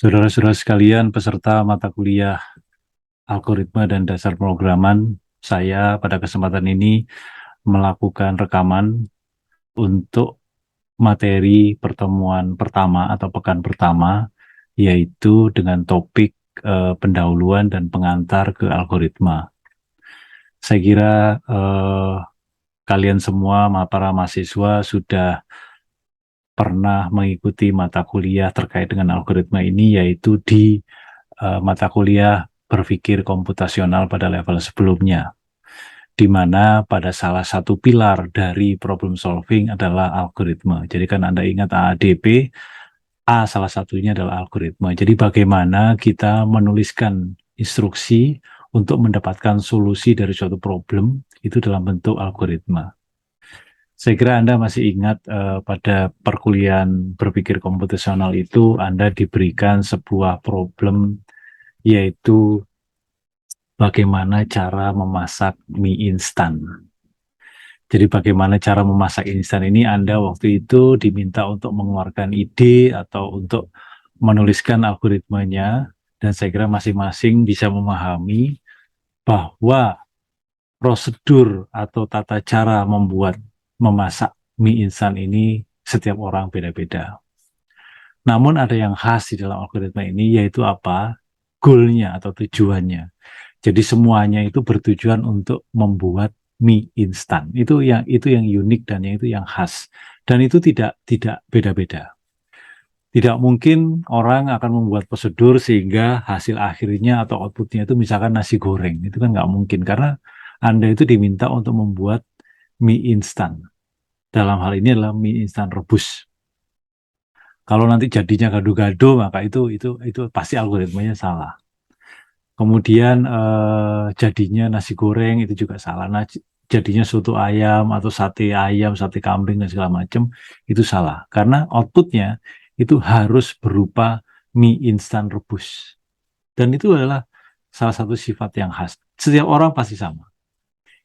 Saudara-saudara sekalian, peserta mata kuliah algoritma dan dasar pemrograman, saya pada kesempatan ini melakukan rekaman untuk materi pertemuan pertama atau pekan pertama, yaitu dengan topik pendahuluan dan pengantar ke algoritma. Saya kira kalian semua, para mahasiswa, sudah pernah mengikuti mata kuliah terkait dengan algoritma ini, yaitu di mata kuliah berpikir komputasional pada level sebelumnya, di mana pada salah satu pilar dari problem solving adalah algoritma. Jadi kan Anda ingat AADP, A salah satunya adalah algoritma. Jadi bagaimana kita menuliskan instruksi untuk mendapatkan solusi dari suatu problem, itu dalam bentuk algoritma. Saya kira Anda masih ingat pada perkuliahan berpikir komputasional itu Anda diberikan sebuah problem, yaitu bagaimana cara memasak mie instan. Jadi bagaimana cara memasak instan ini, Anda waktu itu diminta untuk mengeluarkan ide atau untuk menuliskan algoritmanya, dan saya kira masing-masing bisa memahami bahwa prosedur atau tata cara memasak mie instan ini setiap orang beda-beda. Namun ada yang khas di dalam algoritma ini, yaitu apa? Goalnya atau tujuannya. Jadi semuanya itu bertujuan untuk membuat mie instan. Itu yang unik dan itu yang khas. Dan itu tidak beda-beda. Tidak mungkin orang akan membuat prosedur sehingga hasil akhirnya atau outputnya itu misalkan nasi goreng. Itu kan nggak mungkin karena Anda itu diminta untuk membuat mie instan. Dalam hal ini adalah mie instan rebus. Kalau nanti jadinya gado-gado, maka itu pasti algoritmanya salah. Kemudian jadinya nasi goreng itu juga salah. Nah, jadinya soto ayam atau sate ayam, sate kambing dan segala macam itu salah. Karena outputnya itu harus berupa mie instan rebus. Dan itu adalah salah satu sifat yang khas. Setiap orang pasti sama.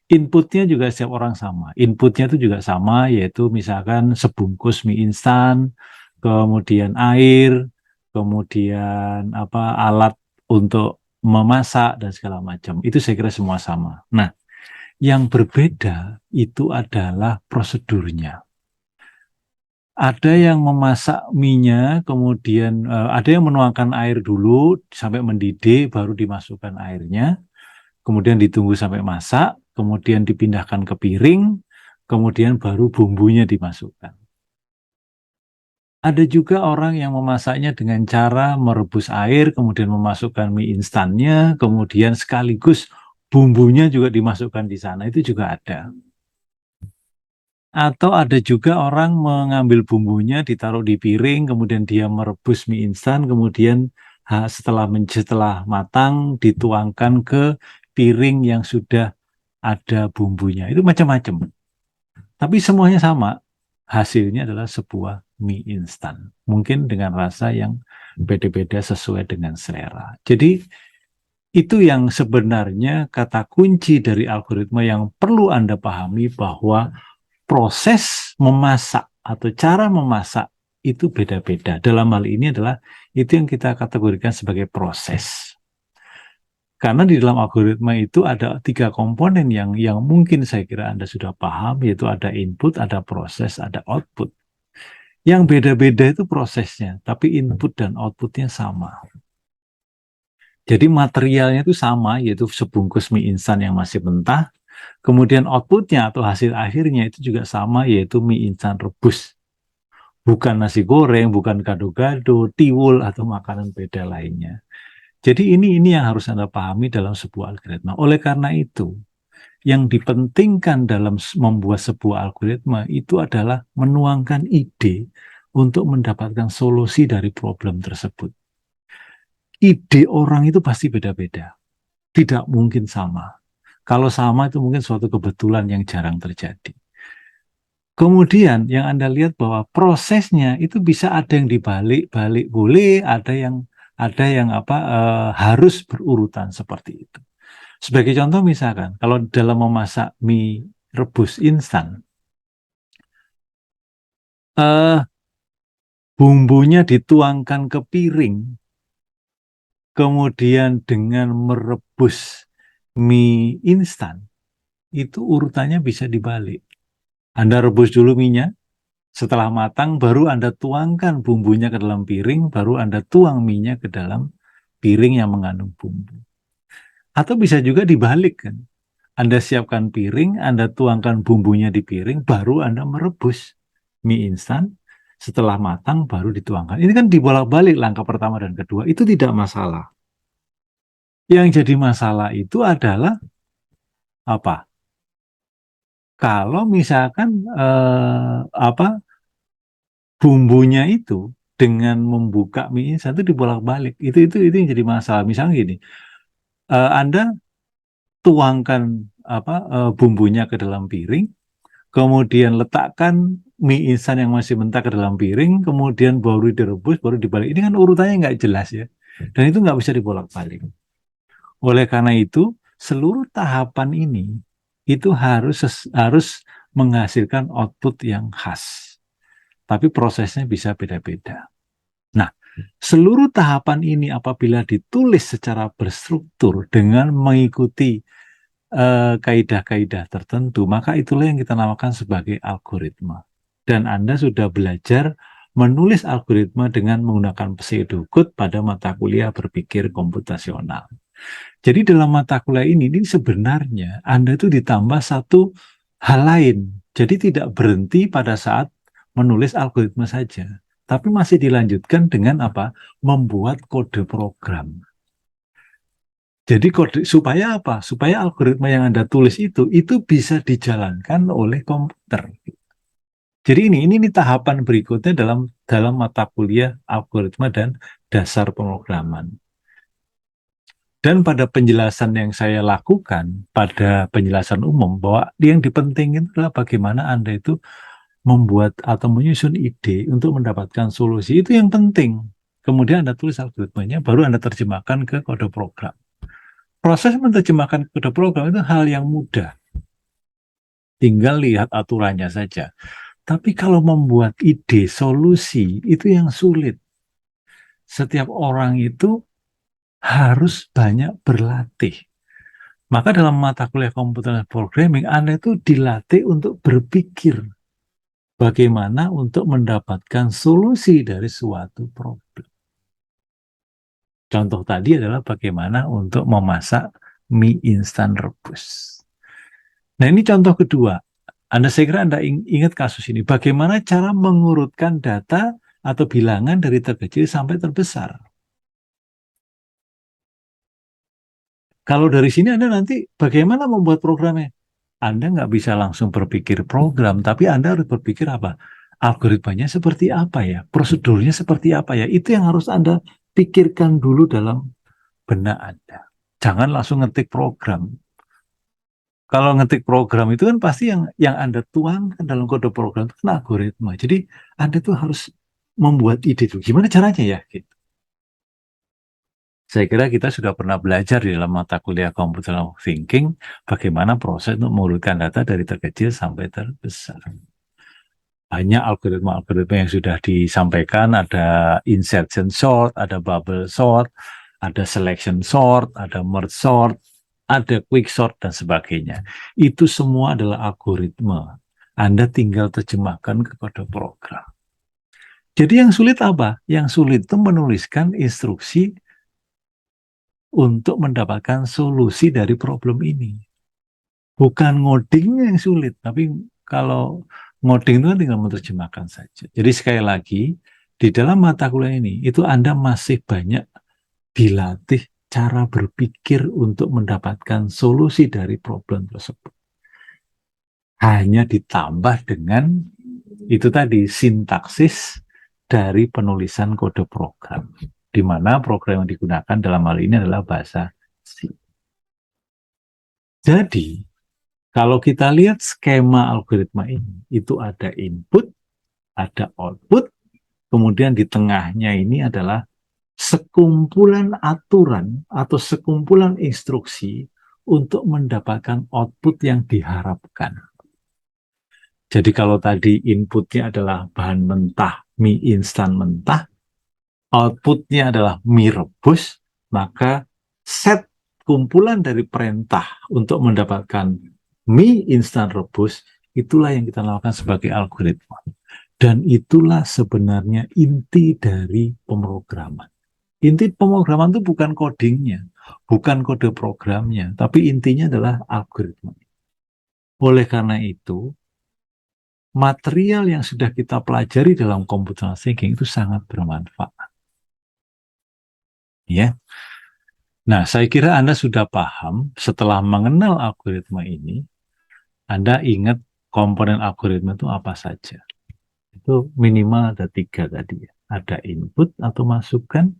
Inputnya juga setiap orang sama. Inputnya itu juga sama, yaitu misalkan sebungkus mie instan, kemudian air, kemudian alat untuk memasak dan segala macam. Itu saya kira semua sama. Nah, yang berbeda itu adalah prosedurnya. Ada yang memasak mie-nya, kemudian ada yang menuangkan air dulu sampai mendidih, baru dimasukkan airnya, kemudian ditunggu sampai masak, kemudian dipindahkan ke piring, kemudian baru bumbunya dimasukkan. Ada juga orang yang memasaknya dengan cara merebus air, kemudian memasukkan mie instannya, kemudian sekaligus bumbunya juga dimasukkan di sana. Itu juga ada. Atau ada juga orang mengambil bumbunya, ditaruh di piring, kemudian dia merebus mie instan, kemudian setelah matang dituangkan ke piring yang sudah ada bumbunya. Itu macam-macam. Tapi semuanya sama. Hasilnya adalah sebuah mie instan. Mungkin dengan rasa yang beda-beda sesuai dengan selera. Jadi itu yang sebenarnya kata kunci dari algoritma yang perlu Anda pahami, bahwa proses memasak atau cara memasak itu beda-beda. Dalam hal ini adalah itu yang kita kategorikan sebagai proses. Karena di dalam algoritma itu ada tiga komponen yang mungkin saya kira Anda sudah paham, yaitu ada input, ada proses, ada output. Yang beda-beda itu prosesnya, tapi input dan outputnya sama. Jadi materialnya itu sama, yaitu sebungkus mie instan yang masih mentah. Kemudian outputnya atau hasil akhirnya itu juga sama, yaitu mie instan rebus. Bukan nasi goreng, bukan gado-gado, tiwul, atau makanan beda lainnya. Jadi ini yang harus Anda pahami dalam sebuah algoritma. Oleh karena itu, yang dipentingkan dalam membuat sebuah algoritma itu adalah menuangkan ide untuk mendapatkan solusi dari problem tersebut. Ide orang itu pasti beda-beda, tidak mungkin sama. Kalau sama itu mungkin suatu kebetulan yang jarang terjadi. Kemudian yang Anda lihat bahwa prosesnya itu bisa ada yang dibalik-balik boleh, ada yang harus berurutan seperti itu. Sebagai contoh misalkan, kalau dalam memasak mie rebus instan, eh, bumbunya dituangkan ke piring, kemudian dengan merebus mie instan, itu urutannya bisa dibalik. Anda rebus dulu minyak, setelah matang baru Anda tuangkan bumbunya ke dalam piring, baru Anda tuang minyak ke dalam piring yang mengandung bumbu. Atau bisa juga dibalik kan. Anda siapkan piring, Anda tuangkan bumbunya di piring, baru Anda merebus mie instan. Setelah matang baru dituangkan. Ini kan dibolak-balik langkah pertama dan kedua. Itu tidak masalah. Yang jadi masalah itu adalah apa? Kalau misalkan bumbunya itu dengan membuka mie instan itu dibolak-balik. Itu yang jadi masalah. Misalnya gini, Anda tuangkan bumbunya ke dalam piring, kemudian letakkan mie instan yang masih mentah ke dalam piring, kemudian baru direbus, baru dibalik. Ini kan urutannya nggak jelas ya. Dan itu nggak bisa dibolak-balik. Oleh karena itu, seluruh tahapan ini itu harus menghasilkan output yang khas. Tapi prosesnya bisa beda-beda. Nah, seluruh tahapan ini apabila ditulis secara berstruktur dengan mengikuti kaidah-kaidah tertentu, maka itulah yang kita namakan sebagai algoritma. Dan Anda sudah belajar menulis algoritma dengan menggunakan pseudocode pada mata kuliah berpikir komputasional. Jadi dalam mata kuliah ini sebenarnya Anda itu ditambah satu hal lain. Jadi tidak berhenti pada saat menulis algoritma saja, tapi masih dilanjutkan dengan apa? Membuat kode program. Jadi kode supaya apa? Supaya algoritma yang Anda tulis itu bisa dijalankan oleh komputer. Jadi ini tahapan berikutnya dalam mata kuliah algoritma dan dasar pemrograman. Dan pada penjelasan yang saya lakukan, pada penjelasan umum, bahwa yang dipentingkan adalah bagaimana Anda itu membuat atau menyusun ide untuk mendapatkan solusi. Itu yang penting. Kemudian Anda tulis algoritmanya, baru Anda terjemahkan ke kode program. Proses menerjemahkan kode program itu hal yang mudah. Tinggal lihat aturannya saja. Tapi kalau membuat ide, solusi, itu yang sulit. Setiap orang itu harus banyak berlatih. Maka dalam mata kuliah komputer programming, Anda itu dilatih untuk berpikir bagaimana untuk mendapatkan solusi dari suatu problem. Contoh tadi adalah bagaimana untuk memasak mie instan rebus. Nah, ini contoh kedua. Saya kira Anda ingat kasus ini. Bagaimana cara mengurutkan data atau bilangan dari terkecil sampai terbesar. Kalau dari sini Anda nanti bagaimana membuat programnya? Anda nggak bisa langsung berpikir program, tapi Anda harus berpikir apa? Algoritmanya seperti apa ya? Prosedurnya seperti apa ya? Itu yang harus Anda pikirkan dulu dalam benak Anda. Jangan langsung ngetik program. Kalau ngetik program itu kan pasti yang Anda tuangkan dalam kode program itu kan algoritma. Jadi Anda tuh harus membuat ide itu. Gimana caranya ya? Gitu. Saya kira kita sudah pernah belajar di dalam mata kuliah computational thinking bagaimana proses untuk mengurutkan data dari terkecil sampai terbesar. Banyak algoritma-algoritma yang sudah disampaikan, ada insertion sort, ada bubble sort, ada selection sort, ada merge sort, ada quick sort, dan sebagainya. Itu semua adalah algoritma. Anda tinggal terjemahkan ke kode program. Jadi yang sulit apa? Yang sulit itu menuliskan instruksi untuk mendapatkan solusi dari problem ini. Bukan ngodingnya yang sulit, tapi kalau ngoding itu kan tinggal menerjemahkan saja. Jadi sekali lagi, di dalam mata kuliah ini, itu Anda masih banyak dilatih cara berpikir untuk mendapatkan solusi dari problem tersebut. Hanya ditambah dengan itu tadi, sintaksis dari penulisan kode program. Di mana program yang digunakan dalam hal ini adalah bahasa C. Jadi, kalau kita lihat skema algoritma ini, itu ada input, ada output, kemudian di tengahnya ini adalah sekumpulan aturan atau sekumpulan instruksi untuk mendapatkan output yang diharapkan. Jadi kalau tadi inputnya adalah bahan mentah, mie instan mentah, outputnya adalah mie rebus, maka set kumpulan dari perintah untuk mendapatkan mie instan rebus, itulah yang kita lakukan sebagai algoritma. Dan itulah sebenarnya inti dari pemrograman. Inti pemrograman itu bukan codingnya, bukan kode programnya, tapi intinya adalah algoritma. Oleh karena itu, material yang sudah kita pelajari dalam computational thinking itu sangat bermanfaat. Ya. Nah, saya kira Anda sudah paham setelah mengenal algoritma ini, Anda ingat komponen algoritma itu apa saja. Itu minimal ada 3 tadi ya. Ada input atau masukan,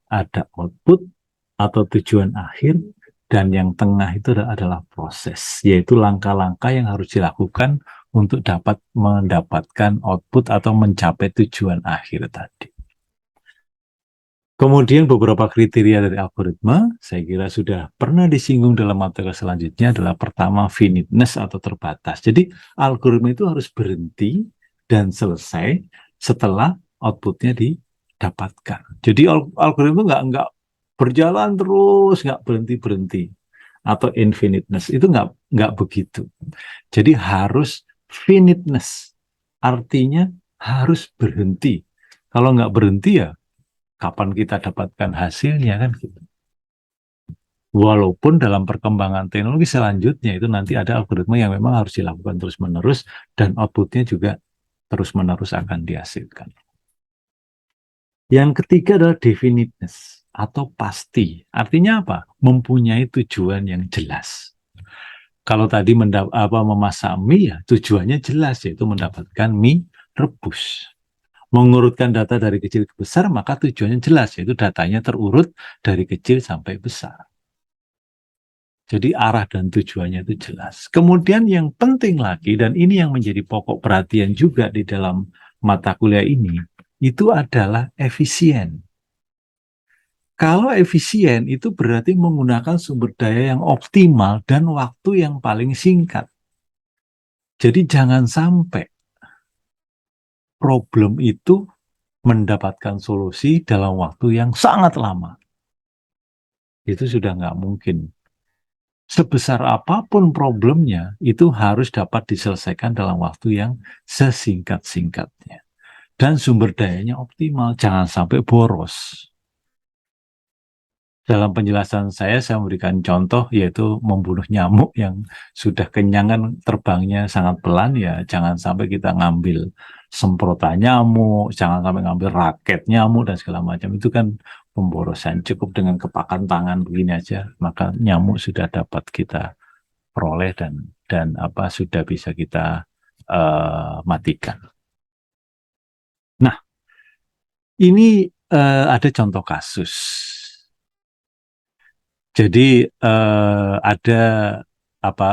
ada output atau tujuan akhir, dan yang tengah itu adalah proses, yaitu langkah-langkah yang harus dilakukan untuk dapat mendapatkan output atau mencapai tujuan akhir tadi. Kemudian beberapa kriteria dari algoritma, saya kira sudah pernah disinggung dalam materi selanjutnya, adalah pertama finiteness atau terbatas. Jadi algoritma itu harus berhenti dan selesai setelah outputnya didapatkan. Jadi algoritma nggak berjalan terus, nggak berhenti-berhenti. Atau infiniteness, itu nggak begitu. Jadi harus finiteness, artinya harus berhenti. Kalau nggak berhenti ya, kapan kita dapatkan hasilnya kan gitu. Walaupun dalam perkembangan teknologi selanjutnya itu nanti ada algoritma yang memang harus dilakukan terus-menerus dan outputnya juga terus-menerus akan dihasilkan. Yang ketiga adalah definiteness atau pasti. Artinya apa? Mempunyai tujuan yang jelas. Kalau tadi memasak mie ya tujuannya jelas, yaitu mendapatkan mie rebus. Mengurutkan data dari kecil ke besar, maka tujuannya jelas, yaitu datanya terurut dari kecil sampai besar. Jadi arah dan tujuannya itu jelas. Kemudian yang penting lagi, dan ini yang menjadi pokok perhatian juga di dalam mata kuliah ini, itu adalah efisien. Kalau efisien itu berarti menggunakan sumber daya yang optimal dan waktu yang paling singkat. Jadi jangan sampai problem itu mendapatkan solusi dalam waktu yang sangat lama. Itu sudah nggak mungkin. Sebesar apapun problemnya, itu harus dapat diselesaikan dalam waktu yang sesingkat-singkatnya. Dan sumber dayanya optimal, jangan sampai boros. Dalam penjelasan saya memberikan contoh, yaitu membunuh nyamuk yang sudah kenyang kan terbangnya sangat pelan, ya jangan sampai kita ngambil semprotan nyamuk, jangan sampai ngambil raket nyamuk dan segala macam. Itu kan pemborosan. Cukup dengan kepakan tangan begini aja, maka nyamuk sudah dapat kita peroleh dan apa sudah bisa kita matikan. Nah, ini ada contoh kasus. Jadi ada apa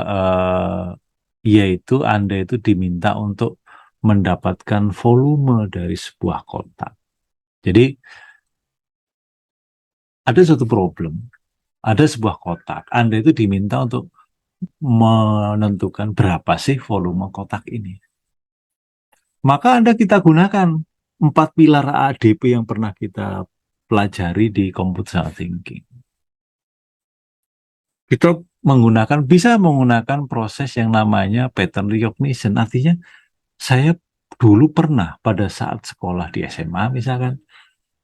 yaitu Anda itu diminta untuk mendapatkan volume dari sebuah kotak. Jadi ada suatu problem, ada sebuah kotak, Anda itu diminta untuk menentukan berapa sih volume kotak ini. Maka kita gunakan 4 pilar ADP yang pernah kita pelajari di computational thinking. Kita bisa menggunakan proses yang namanya pattern recognition. Artinya saya dulu pernah pada saat sekolah di SMA misalkan,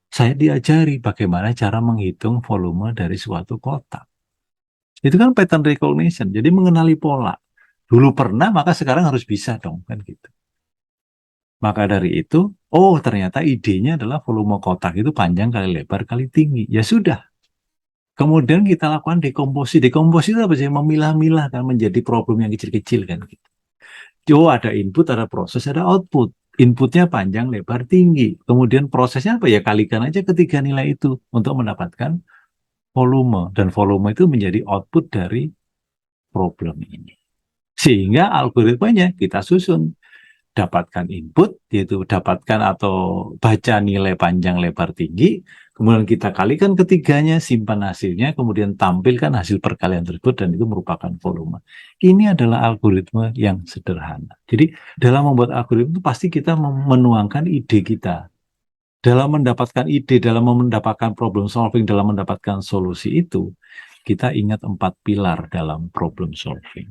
saya diajari bagaimana cara menghitung volume dari suatu kotak. Itu kan pattern recognition, jadi mengenali pola. Dulu pernah, maka sekarang harus bisa dong, kan gitu. Maka dari itu, ternyata idenya adalah volume kotak itu panjang kali lebar kali tinggi. Ya sudah. Kemudian kita lakukan dekomposisi. Dekomposisi itu apa sih? Memilah-milah kan menjadi problem yang kecil-kecil kan gitu. Ada input, ada proses, ada output. Inputnya panjang, lebar, tinggi. Kemudian prosesnya apa ya? Kalikan aja ketiga nilai itu untuk mendapatkan volume. Dan volume itu menjadi output dari problem ini. Sehingga algoritmanya kita susun. Dapatkan input, yaitu dapatkan atau baca nilai panjang, lebar, tinggi. Kemudian kita kalikan ketiganya, simpan hasilnya, kemudian tampilkan hasil perkalian tersebut, dan itu merupakan volume. Ini adalah algoritma yang sederhana. Jadi dalam membuat algoritma itu pasti kita menuangkan ide kita. dalam mendapatkan ide, dalam mendapatkan problem solving, dalam mendapatkan solusi itu, kita ingat 4 pilar dalam problem solving.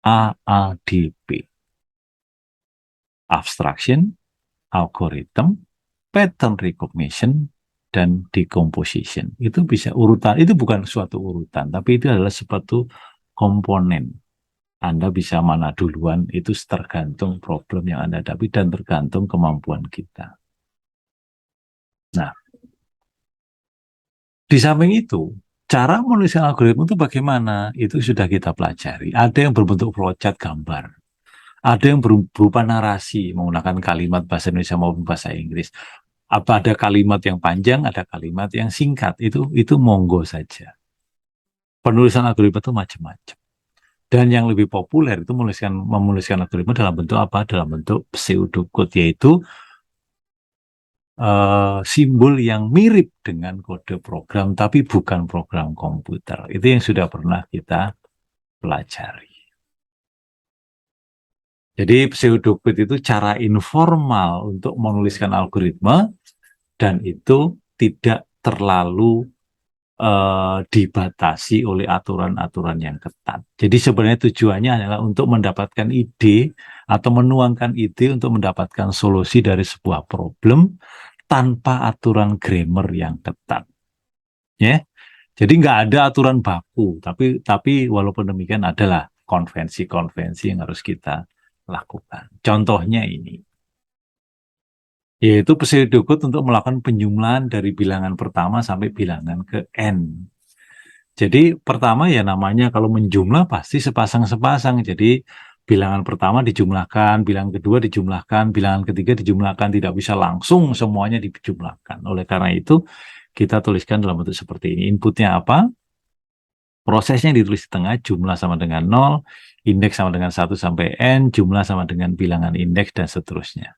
AADP. Abstraction, algorithm, pattern recognition, dan decomposition. Itu bisa urutan, itu bukan suatu urutan, tapi itu adalah suatu komponen. Anda bisa mana duluan, itu tergantung problem yang Anda hadapi dan tergantung kemampuan kita. Nah, di samping itu, cara menuliskan algoritma itu bagaimana? Itu sudah kita pelajari. Ada yang berbentuk flowchart gambar. Ada yang berupa narasi menggunakan kalimat bahasa Indonesia maupun bahasa Inggris. Apa ada kalimat yang panjang, ada kalimat yang singkat. Itu monggo saja. Penulisan algoritma itu macam-macam. Dan yang lebih populer itu menuliskan algoritma dalam bentuk apa? Dalam bentuk pseudocode, yaitu simbol yang mirip dengan kode program, tapi bukan program komputer. Itu yang sudah pernah kita pelajari. Jadi pseudocode itu cara informal untuk menuliskan algoritma, dan itu tidak terlalu dibatasi oleh aturan-aturan yang ketat. Jadi sebenarnya tujuannya adalah untuk mendapatkan ide atau menuangkan ide untuk mendapatkan solusi dari sebuah problem tanpa aturan grammar yang ketat. Ya, jadi nggak ada aturan baku, tapi walaupun demikian adalah konvensi-konvensi yang harus kita lakukan. Contohnya ini, yaitu pseudocode untuk melakukan penjumlahan dari bilangan pertama sampai bilangan ke n. Jadi pertama ya namanya kalau menjumlah pasti sepasang-sepasang. Jadi bilangan pertama dijumlahkan, bilangan kedua dijumlahkan, bilangan ketiga dijumlahkan. Tidak bisa langsung semuanya dijumlahkan. Oleh karena itu kita tuliskan dalam bentuk seperti ini. Inputnya apa? Prosesnya ditulis di tengah, jumlah sama dengan 0, indeks sama dengan 1 sampai n, jumlah sama dengan bilangan indeks, dan seterusnya.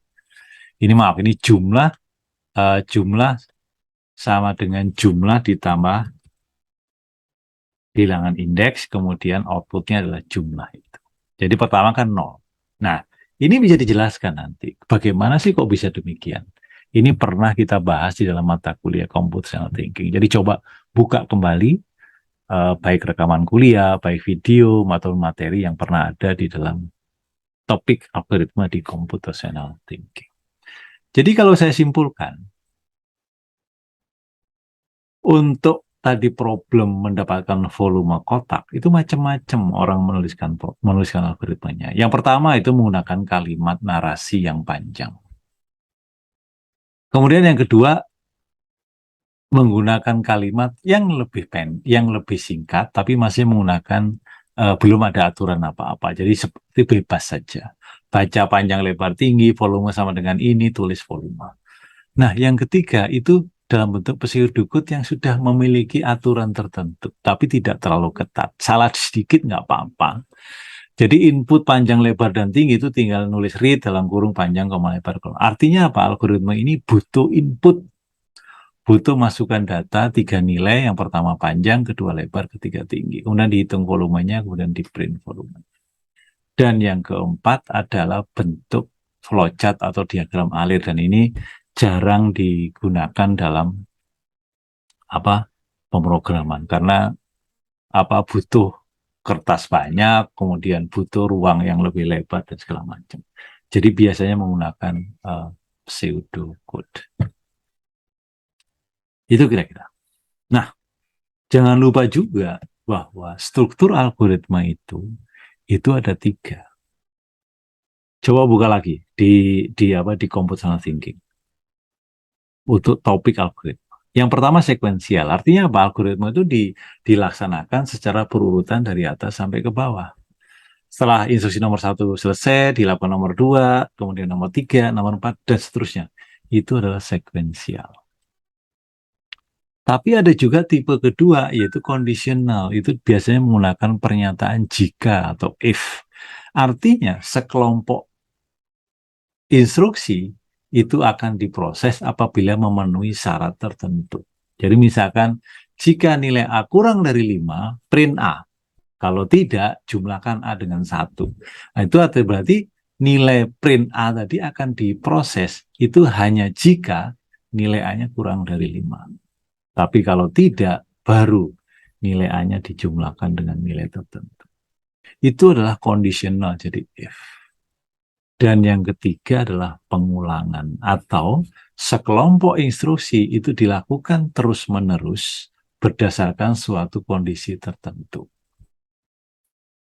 Ini maaf, ini jumlah sama dengan jumlah ditambah bilangan indeks, kemudian outputnya adalah jumlah itu. Jadi pertama kan 0. Nah, ini bisa dijelaskan nanti. Bagaimana sih kok bisa demikian? Ini pernah kita bahas di dalam mata kuliah Computational Thinking. Jadi coba buka kembali baik rekaman kuliah, baik video, atau materi yang pernah ada di dalam topik algoritma di Computational Thinking. Jadi kalau saya simpulkan, untuk tadi problem mendapatkan volume kotak, itu macam-macam orang menuliskan algoritmanya. Yang pertama itu menggunakan kalimat narasi yang panjang. Kemudian yang kedua, menggunakan kalimat yang lebih singkat, tapi masih menggunakan belum ada aturan apa-apa. Jadi seperti bebas saja. Baca panjang lebar tinggi, volume sama dengan ini, tulis volume. Nah, yang ketiga itu dalam bentuk pseudocode yang sudah memiliki aturan tertentu, tapi tidak terlalu ketat. Salah sedikit nggak apa-apa. Jadi input panjang lebar dan tinggi itu tinggal nulis read dalam kurung panjang, koma lebar. Artinya apa? Algoritma ini butuh input, butuh masukan data 3 nilai, yang pertama panjang, kedua lebar, ketiga tinggi. Kemudian dihitung volumenya, kemudian di print volume. Dan yang keempat adalah bentuk flowchart atau diagram alir, dan ini jarang digunakan dalam pemrograman karena butuh kertas banyak, kemudian butuh ruang yang lebih lebar dan segala macam. Jadi biasanya menggunakan pseudocode. Itu kira-kira. Nah, jangan lupa juga bahwa struktur algoritma itu ada 3. Coba buka lagi di computational thinking untuk topik algoritma. Yang pertama sekuensial, artinya apa? Algoritma itu dilaksanakan secara berurutan dari atas sampai ke bawah. Setelah instruksi nomor 1 selesai, dilakukan nomor 2, kemudian nomor 3, nomor 4, dan seterusnya. Itu adalah sekuensial. Tapi ada juga tipe kedua, yaitu kondisional. Itu biasanya menggunakan pernyataan jika atau if. Artinya, sekelompok instruksi itu akan diproses apabila memenuhi syarat tertentu. Jadi misalkan, jika nilai A kurang dari 5, print A. Kalau tidak, jumlahkan A dengan 1. Nah, itu berarti nilai print A tadi akan diproses itu hanya jika nilai A-nya kurang dari 5. Tapi kalau tidak, baru nilai A-nya dijumlahkan dengan nilai tertentu. Itu adalah conditional, jadi if. Dan yang ketiga adalah pengulangan atau sekelompok instruksi itu dilakukan terus-menerus berdasarkan suatu kondisi tertentu.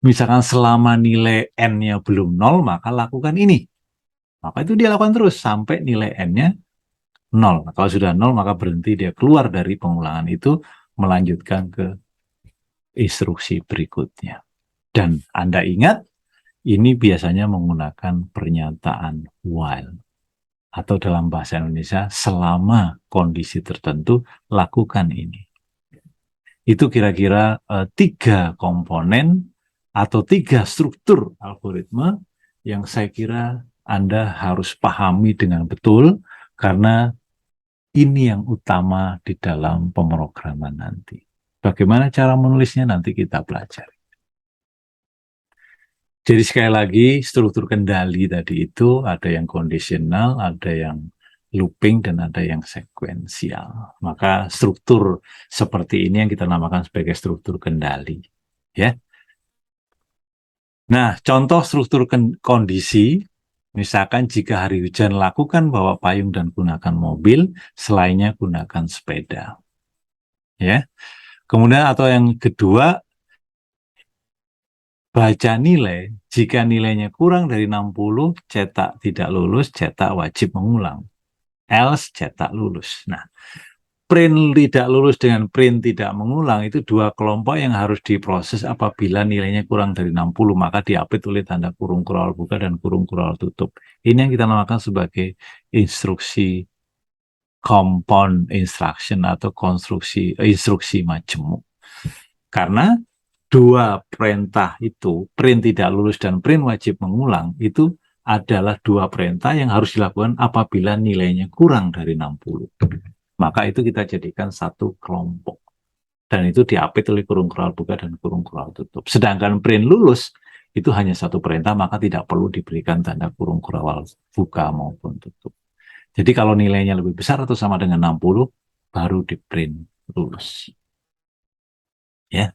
Misalkan selama nilai n-nya belum 0, maka lakukan ini. Maka itu dia lakukan terus sampai nilai n-nya 0. Nah, kalau sudah 0, maka berhenti, dia keluar dari pengulangan itu, melanjutkan ke instruksi berikutnya. Dan Anda ingat, ini biasanya menggunakan pernyataan while. Atau dalam bahasa Indonesia, selama kondisi tertentu, lakukan ini. Itu kira-kira 3 komponen atau 3 struktur algoritma yang saya kira Anda harus pahami dengan betul, karena ini yang utama di dalam pemrograman nanti. Bagaimana cara menulisnya nanti kita pelajari. Jadi sekali lagi, struktur kendali tadi itu ada yang kondisional, ada yang looping, dan ada yang sekuensial. Maka struktur seperti ini yang kita namakan sebagai struktur kendali. Ya. Nah, contoh struktur kondisi, misalkan jika hari hujan, lakukan bawa payung dan gunakan mobil, selainnya gunakan sepeda. Ya. Kemudian atau yang kedua, baca nilai, jika nilainya kurang dari 60, cetak tidak lulus, cetak wajib mengulang. Else, cetak lulus. Nah, print tidak lulus dengan print tidak mengulang itu 2 kelompok yang harus diproses apabila nilainya kurang dari 60, maka diapit oleh tanda kurung kurawal buka dan kurung kurawal tutup. Ini yang kita namakan sebagai instruksi compound instruction atau instruksi majemuk. Karena 2 perintah itu, print tidak lulus dan print wajib mengulang, itu adalah 2 perintah yang harus dilakukan apabila nilainya kurang dari 60. Maka itu kita jadikan 1 kelompok. Dan itu diapit oleh kurung kurawal buka dan kurung kurawal tutup. Sedangkan print lulus, itu hanya 1 perintah, maka tidak perlu diberikan tanda kurung kurawal buka maupun tutup. Jadi kalau nilainya lebih besar atau sama dengan 60, baru di print lulus. Ya.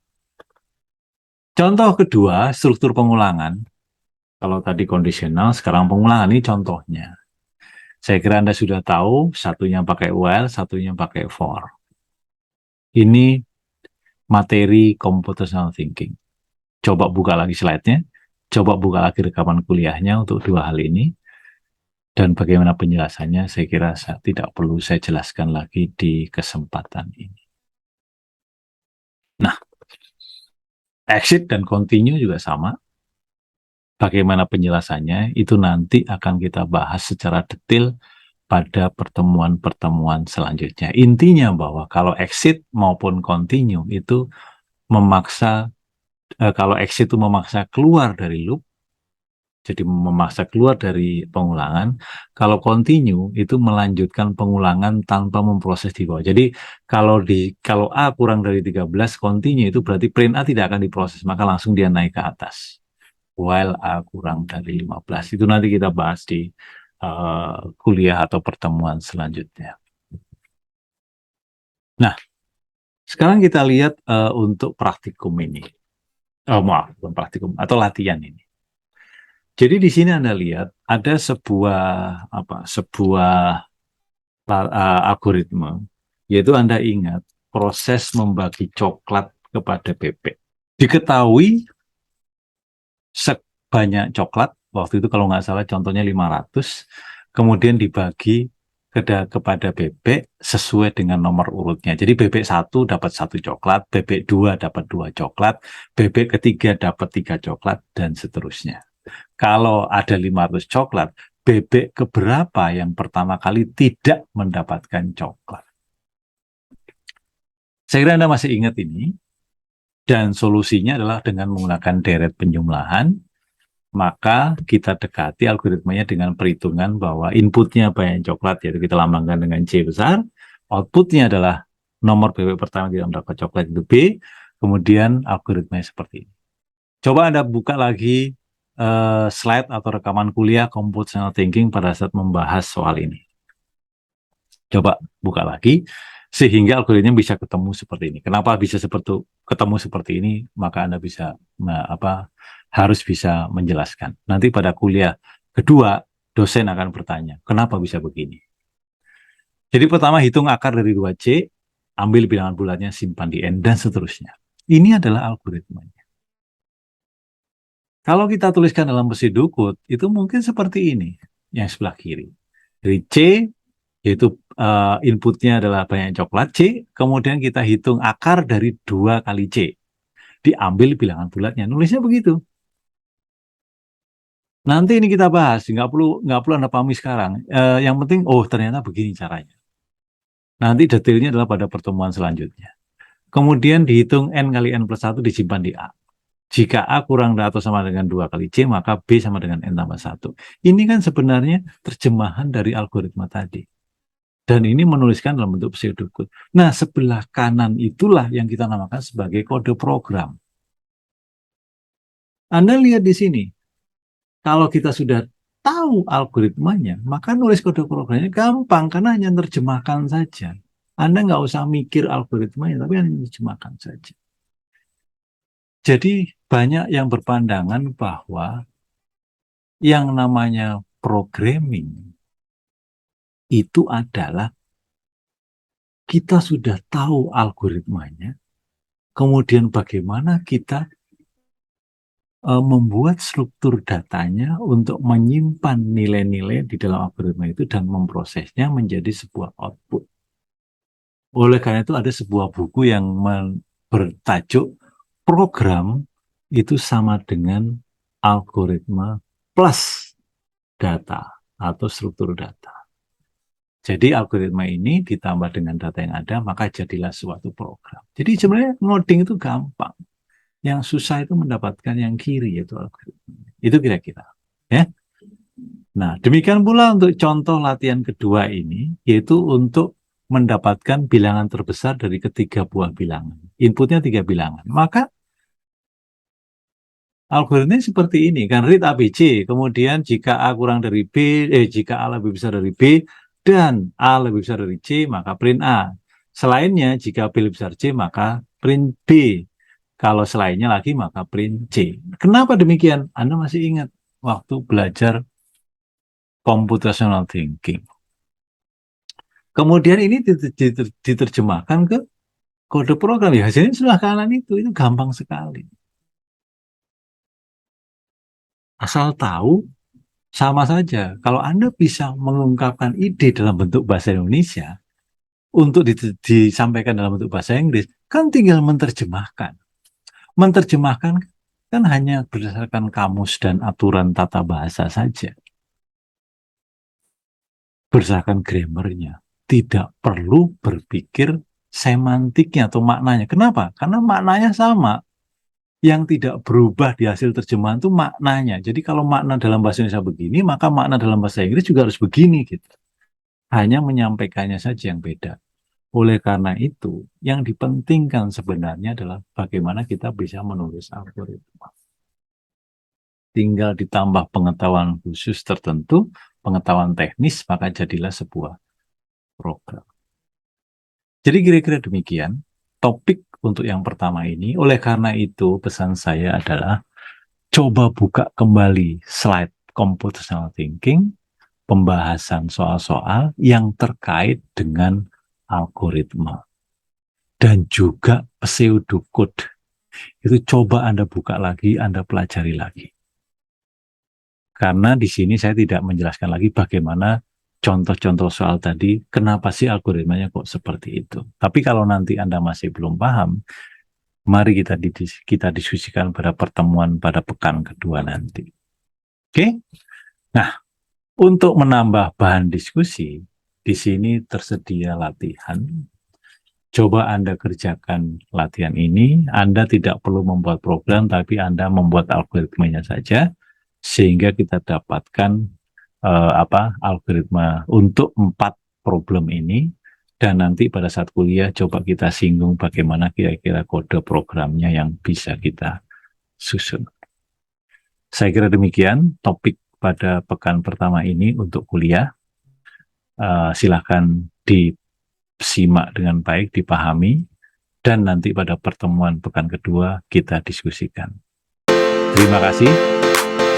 Contoh kedua, struktur pengulangan. Kalau tadi kondisional, sekarang pengulangan, ini contohnya. Saya kira Anda sudah tahu, satunya pakai while, satunya pakai for. Ini materi computational thinking. Coba buka lagi slide-nya, coba buka lagi rekaman kuliahnya untuk 2 hal ini, dan bagaimana penjelasannya saya kira tidak perlu saya jelaskan lagi di kesempatan ini. Nah, exit dan continue juga sama. Bagaimana penjelasannya, itu nanti akan kita bahas secara detail pada pertemuan-pertemuan selanjutnya. Intinya bahwa kalau exit maupun continue itu memaksa, kalau exit itu memaksa keluar dari loop, jadi memaksa keluar dari pengulangan. Kalau continue itu melanjutkan pengulangan tanpa memproses di bawah. Jadi kalau A kurang dari 13, continue itu berarti print A tidak akan diproses, maka langsung dia naik ke atas. While A kurang dari 15. Itu nanti kita bahas di kuliah atau pertemuan selanjutnya. Nah, sekarang kita lihat untuk praktikum ini. Maaf, bukan praktikum, atau latihan ini. Jadi di sini Anda lihat ada sebuah algoritma, yaitu Anda ingat proses membagi coklat kepada bebek. Diketahui sebanyak coklat, waktu itu kalau nggak salah contohnya 500, kemudian dibagi kepada bebek sesuai dengan nomor urutnya. Jadi bebek 1 dapat 1 coklat, bebek 2 dapat 2 coklat, bebek ketiga dapat 3 coklat, dan seterusnya. Kalau ada 500 coklat, bebek keberapa yang pertama kali tidak mendapatkan coklat? Saya kira Anda masih ingat ini. Dan solusinya adalah dengan menggunakan deret penjumlahan, maka kita dekati algoritmanya dengan perhitungan bahwa inputnya banyak coklat, yaitu kita lambangkan dengan C besar, outputnya adalah nomor bebek pertama yang mendapat coklat itu B, kemudian algoritmanya seperti ini. Coba Anda buka lagi slide atau rekaman kuliah computational thinking pada saat membahas soal ini. Coba buka lagi sehingga algoritma bisa ketemu seperti ini. Kenapa bisa ketemu seperti ini? Maka Anda bisa harus bisa menjelaskan. Nanti pada kuliah kedua dosen akan bertanya, kenapa bisa begini? Jadi pertama hitung akar dari 2C, ambil bilangan bulatnya, simpan di N, dan seterusnya. Ini adalah algoritmanya. Kalau kita tuliskan dalam mesin Dukut, itu mungkin seperti ini, yang sebelah kiri. Dari C, yaitu inputnya adalah banyak coklat C, kemudian kita hitung akar dari 2 kali C. Diambil bilangan bulatnya, nulisnya begitu. Nanti ini kita bahas, nggak perlu Anda pahami sekarang. Yang penting, oh ternyata begini caranya. Nanti detailnya adalah pada pertemuan selanjutnya. Kemudian dihitung N kali N plus 1 disimpan di A. Jika A kurang atau sama dengan 2 kali C, maka B sama dengan N tambah 1. Ini kan sebenarnya terjemahan dari algoritma tadi. Dan ini menuliskan dalam bentuk pseudocode. Nah, sebelah kanan itulah yang kita namakan sebagai kode program. Anda lihat di sini, kalau kita sudah tahu algoritmanya, maka nulis kode programnya gampang, karena hanya terjemahkan saja. Anda nggak usah mikir algoritmanya, tapi hanya terjemahkan saja. Jadi banyak yang berpandangan bahwa yang namanya programming itu adalah kita sudah tahu algoritmanya, kemudian bagaimana kita membuat struktur datanya untuk menyimpan nilai-nilai di dalam algoritma itu dan memprosesnya menjadi sebuah output. Oleh karena itu ada sebuah buku yang bertajuk program itu sama dengan algoritma plus data atau struktur data. Jadi algoritma ini ditambah dengan data yang ada, maka jadilah suatu program. Jadi sebenarnya ngoding itu gampang. Yang susah itu mendapatkan yang kiri, yaitu algoritma. Itu kira-kira. Ya. Nah, demikian pula untuk contoh latihan kedua ini, yaitu untuk mendapatkan bilangan terbesar dari ketiga buah bilangan. Inputnya 3 bilangan. Maka algoritmanya seperti ini, kan read ABC, kemudian jika A kurang dari B, jika A lebih besar dari B, dan A lebih besar dari C, maka print A. Selainnya, jika B lebih besar C, maka print B. Kalau selainnya lagi, maka print C. Kenapa demikian? Anda masih ingat waktu belajar computational thinking. Kemudian ini diterjemahkan ke kode program. Ya, hasilnya sebelah kanan itu gampang sekali. Asal tahu, sama saja. Kalau Anda bisa mengungkapkan ide dalam bentuk bahasa Indonesia, untuk disampaikan dalam bentuk bahasa Inggris, kan tinggal menerjemahkan. Menerjemahkan kan hanya berdasarkan kamus dan aturan tata bahasa saja. Berdasarkan grammarnya. Tidak perlu berpikir semantiknya atau maknanya. Kenapa? Karena maknanya sama. Yang tidak berubah di hasil terjemahan itu maknanya. Jadi kalau makna dalam bahasa Indonesia begini, maka makna dalam bahasa Inggris juga harus begini gitu. Hanya menyampaikannya saja yang beda. Oleh karena itu, yang dipentingkan sebenarnya adalah bagaimana kita bisa menulis algoritma. Tinggal ditambah pengetahuan khusus tertentu, pengetahuan teknis, maka jadilah sebuah program. Jadi kira-kira demikian topik untuk yang pertama ini. Oleh karena itu, pesan saya adalah coba buka kembali slide computational thinking, pembahasan soal-soal yang terkait dengan algoritma dan juga pseudocode. Itu coba Anda buka lagi, Anda pelajari lagi. Karena di sini saya tidak menjelaskan lagi bagaimana contoh-contoh soal tadi, kenapa sih algoritmanya kok seperti itu. Tapi kalau nanti Anda masih belum paham, mari kita diskusikan pada pertemuan pada pekan kedua nanti. Oke? Nah, untuk menambah bahan diskusi, di sini tersedia latihan. Coba Anda kerjakan latihan ini. Anda tidak perlu membuat program, tapi Anda membuat algoritmanya saja, sehingga kita dapatkan algoritma untuk 4 problem ini. Dan nanti pada saat kuliah coba kita singgung bagaimana kira-kira kode programnya yang bisa kita susun. Saya kira demikian topik pada pekan pertama ini untuk kuliah. Silakan disimak dengan baik, dipahami, dan nanti pada pertemuan pekan kedua kita diskusikan. Terima kasih,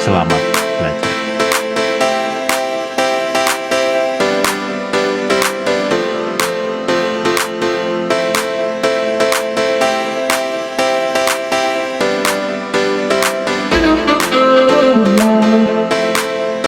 selamat belajar.